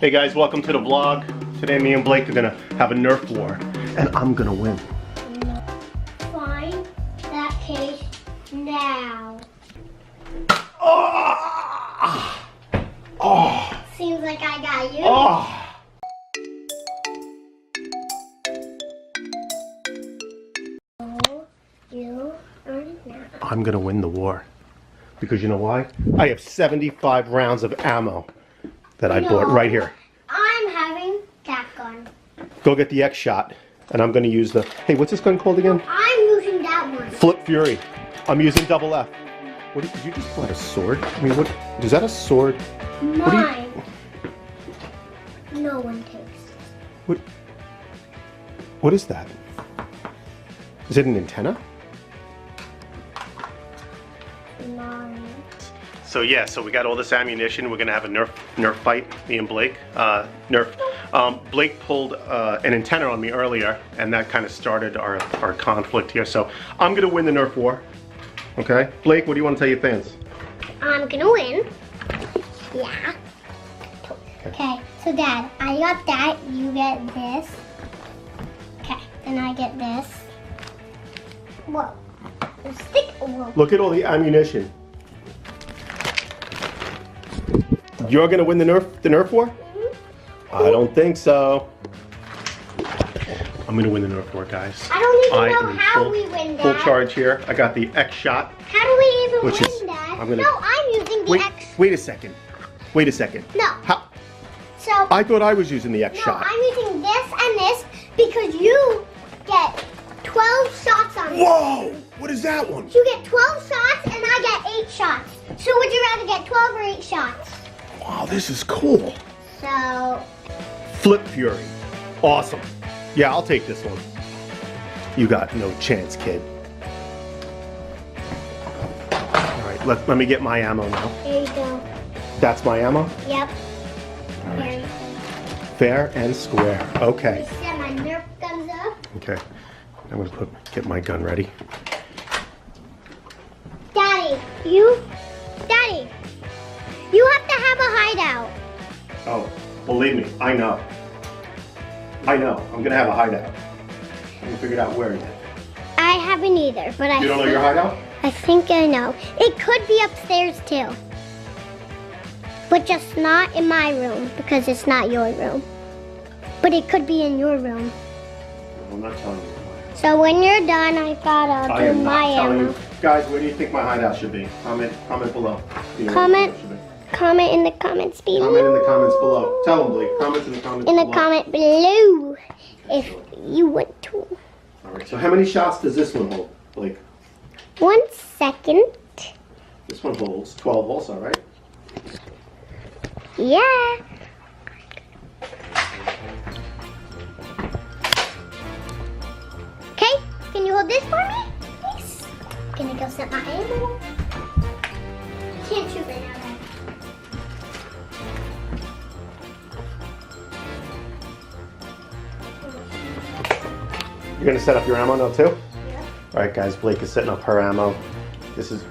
Hey guys, welcome to the vlog. Today me and Blake are gonna have a Nerf War, and I'm gonna win. Find that case now. Oh! Oh! Seems like I got you. Oh! You are now. I'm gonna win the war. Because you know why? I have 75 rounds of ammo that I bought right here. I'm having that gun. Go get the X shot, and I'm gonna use the, hey, what's this gun called again? I'm using that one. Flip Fury. I'm using double F. What did you just pull out a sword? I mean, what, is that a sword? Mine. No one takes. What is that? Is it an antenna? Mine. So yeah, so we got all this ammunition. We're gonna have a Nerf fight, me and Blake. Blake pulled an antenna on me earlier, and that kind of started our conflict here. So I'm gonna win the Nerf war. Okay, Blake, what do you want to tell your fans? I'm gonna win. Yeah. Okay, so Dad, I got that. You get this. Okay, then I get this. Whoa. Stick. Whoa. Look at all the ammunition. You're gonna win the Nerf war? Mm-hmm. I don't think so. I'm gonna win the Nerf war, guys. I don't even know am how we win, Dad. Full charge here. I got the X shot. How do we even Which win, is, Dad? No, I'm using the wait, X. Wait a second. Wait a second. No. How? So I thought I was using the X shot. I'm using this and this because you get 12 shots on me. Whoa! What is that one? You get 12 shots and I get 8 shots. So would you rather get 12 or 8 shots? Wow, this is cool. So Flip Fury. Awesome. Yeah, I'll take this one. You got no chance, kid. All right, let me get my ammo now. there you go. That's my ammo? Yep. All There right. you go. Fair and square. Okay. Set my Nerf guns up. Okay. I'm gonna get my gun ready. Daddy, you have to have a hideout. Oh, believe me, I know. I'm gonna have a hideout. I haven't figured out where yet. I haven't either, but You don't know your hideout? I think I know. It could be upstairs too. But just not in my room because it's not your room. But it could be in your room. I'm not telling you. So when you're done, I gotta I do am my not telling ammo. you. Guys, where do you think my hideout should be? Comment below. You know where Comment. it should be. Comment in the comments below. Comment in the comments below. Tell them, Blake. Comment in the comments In below. the comment below if you want to. All right. So how many shots does this one hold, Blake? 1 second. This one holds 12 also, right? Yeah. Okay, can you hold this for me? Please. Gonna go set my ammo. Can't shoot right now, Dad. You're gonna set up your ammo now too? Yeah. All right, guys. Blake is setting up her ammo.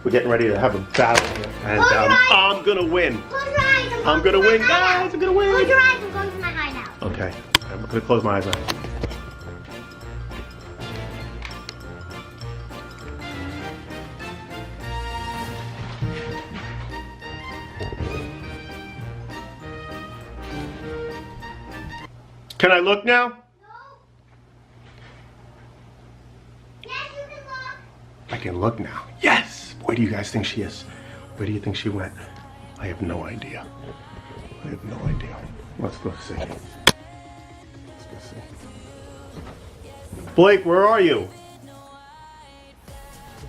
We're getting ready to have a battle here, and Close your eyes. I'm gonna win. Close your eyes. I'm going gonna to my win, hideout. guys. I'm gonna win. Close your eyes. I'm going to my hideout. Okay. I'm gonna close my eyes now. Can I look now? No. Yes, you can look. I can look now. Yes! Where do you guys think she is? Where do you think she went? I have no idea. I have no idea. Let's go see. Let's go see. Blake, where are you?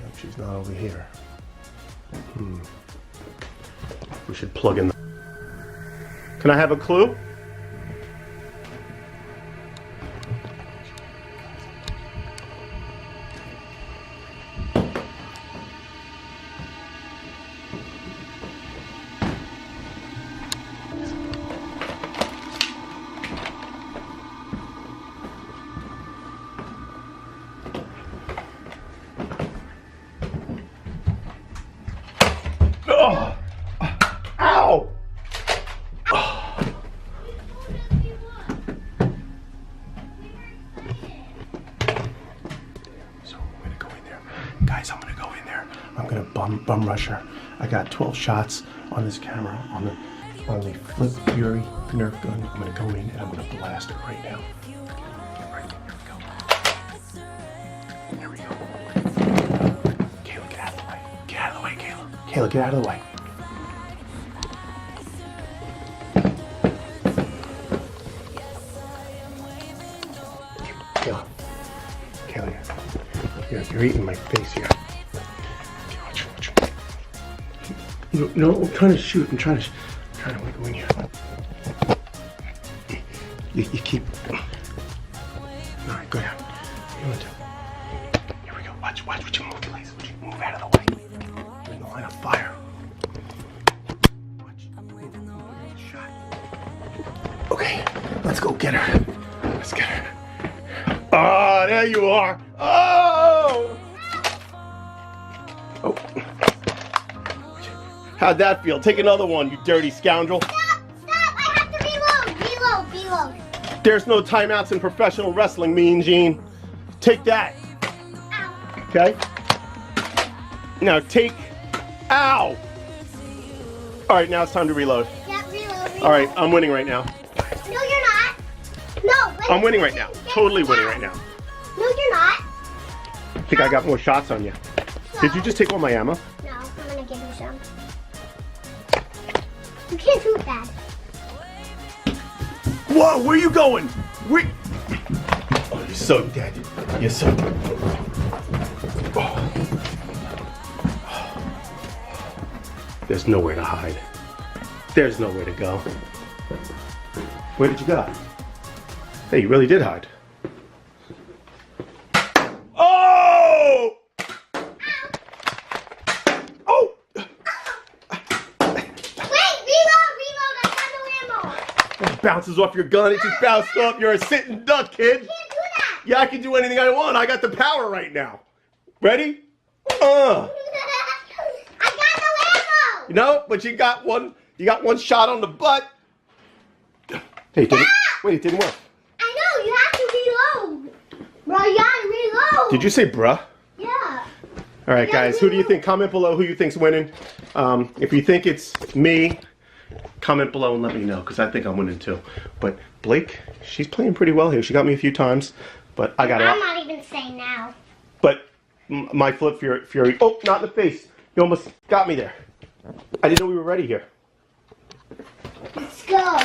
Yep, she's not over here. We should plug in. Can I have a clue? Oh! Ow! bum rusher. I got 12 shots on this camera on the Flip Fury Nerf gun. I'm gonna go in and I'm gonna blast it right now. Right, here we go. Kayla, get out of the way. Get out of the way, Kayla. Kayla, get out of the way. Kayla. Kayla, you're eating my face here. Watch. No, I'm trying to shoot. I'm trying to win you. You keep. All right, go ahead. You want to? Here we go. Watch what you move, please. Would you move out of the way? You're in the line of fire. Watch. Shot. Okay, let's go get her. Let's get her. Ah, there you are. Oh! Oh. How'd that feel? Take another one, you dirty scoundrel. Stop! I have to reload. There's no timeouts in professional wrestling, Mean Gene. Take that. Ow. Okay? Now take... Ow! Alright, now it's time to reload. Yeah, reload. Alright, I'm winning right now. No, you're not. No. I'm winning right now. Totally winning right now. No, you're not. I think I got more shots on you. Did you just take all my ammo? No, I'm gonna give you some. You can't shoot that. Whoa, where are you going? Oh, you're so dead. You're so dead. Oh. There's nowhere to hide. There's nowhere to go. Where did you go? Hey, you really did hide. Oh! Oh! It bounces off your gun. It just bounced off. You're a sitting duck, kid. You can't do that. Yeah, I can do anything I want. I got the power right now. Ready? I got no ammo. No, but you got one. You got one shot on the butt. Hey, it didn't. Wait, it didn't work. I know. You have to reload. Bro, you gotta reload. Did you say bruh? Yeah. All right, guys. Who do you think? Comment below who you think's winning. If you think it's me, comment below and let me know, because I think I'm winning too. But Blake, she's playing pretty well here. She got me a few times, but I got her. I'm not even saying now. But my Flip Fury. Oh, not in the face. You almost got me there. I didn't know we were ready here. Let's go.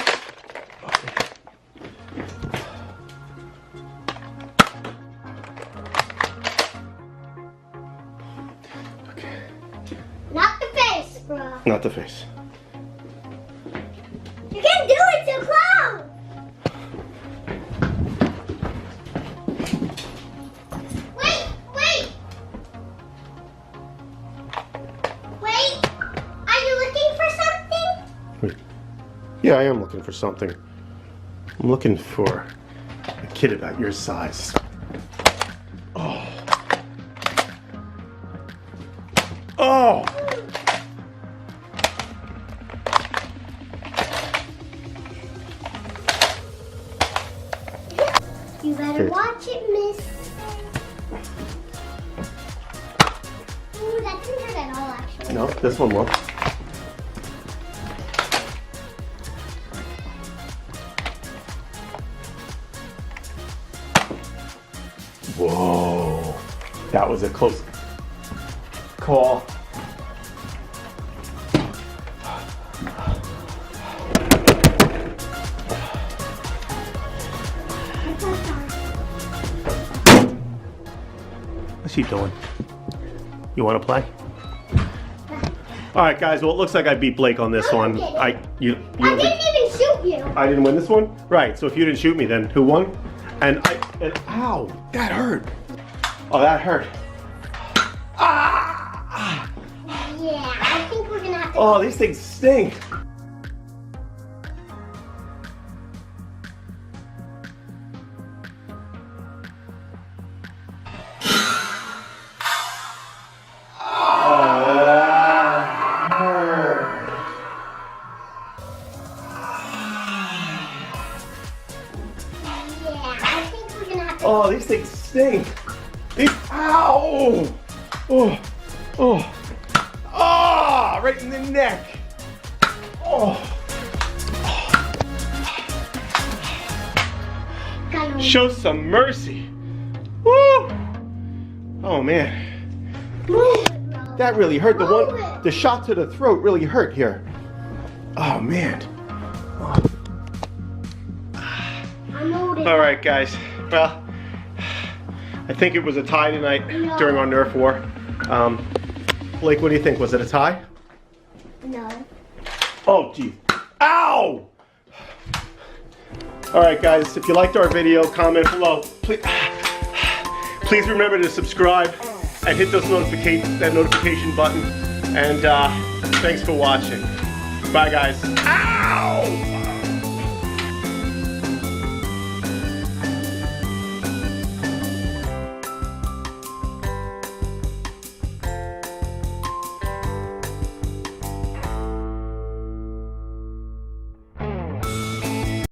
Okay. Not the face, bro. Not the face. You can't do it too close. Wait. Are you looking for something? Wait. Yeah, I am looking for something. I'm looking for a kid about your size. Oh. Oh. You better watch it, miss. Ooh, that didn't hurt at all, actually. No, this one won't. Whoa. That was a close call. What's he doing? You want to play? All right, guys. Well, it looks like I beat Blake on this one. I didn't even shoot you. I didn't win this one? Right. So if you didn't shoot me, then who won? And ow, that hurt. Oh, that hurt. Ah! Yeah, I think we're gonna have to. Oh, these things stink. Oh, these things stink. Ow! Oh, oh. right in the neck. Oh. Show some mercy. Woo! Oh man. That really hurt. The shot to the throat really hurt here. Oh man. All right, guys. Well, I think it was a tie tonight during our Nerf War. Blake, what do you think? Was it a tie? No. Oh, geez. Ow! All right, guys. If you liked our video, comment below. Please remember to subscribe and hit that notification button. And thanks for watching. Bye, guys. Ow!